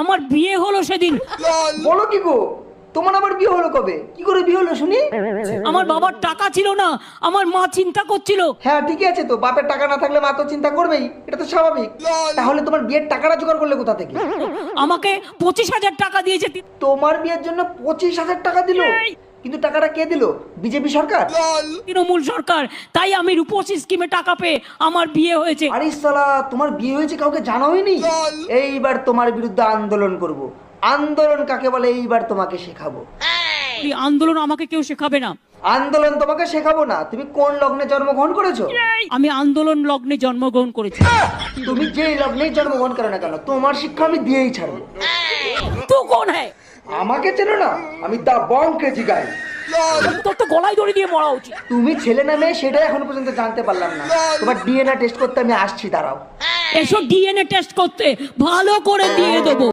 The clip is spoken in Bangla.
আমার বিয়ে হলো সেদিন। বলো কি গো, তোমার আবার বিয়ে হলো কবে? কি করে বিয়ে হলো শুনি? আমার বাবার টাকা ছিল না, আমার মা চিন্তা করছিল। হ্যাঁ ঠিকই আছে তো, বাপের টাকা না থাকলে মা তো চিন্তা করবেই, এটা তো স্বাভাবিক। তাহলে তোমার বিয়ের টাকাটা জোগাড় করলে কোথা থেকে? আমাকে 25,000 টাকা দিয়েছে। তোমার বিয়ের জন্য 25,000 টাকা দিল? কিন্তু টাকাটা কে দিল? বিজেপি সরকার? তৃণমূল সরকার। তাই আমি রূপশ্রী স্কিমে টাকা পেয়ে আমার বিয়ে হয়েছে। আরে সালা, তোমার বিয়ে হয়েছে কাউকে জানাওনি? এইবার তোমার বিরুদ্ধে আন্দোলন করব। আন্দোলন কাকে বলে এইবার তোমাকে শেখাবো। এই আন্দোলন আমাকে কেউ শেখাবে না। আন্দোলন তোমাকে শেখাবো না। তুমি কোন লগ্নে জন্মগ্রহণ করেছো? আমি আন্দোলন লগ্নে জন্মগ্রহণ করেছি। তুমি যেই লগ্নেই জন্মগ্রহণ করো না কেন, তোমার শিক্ষা আমি দিয়েই ছাড়বো। তুই কোন হ্যায়? আমাকে চেনো না? আমি দা বং কেজি গাই। তোর তো গলায় দড়ি দিয়ে মরা উচিত। তুমি ছেলে না মেয়ে সেটাই এখনো পর্যন্ত জানতে পারলাম না। তোমার ডিএনএ টেস্ট করতে আমি আসছি, দাঁড়াও। এসো ডিএনএ টেস্ট করতে, ভালো করে দিয়ে দেবো।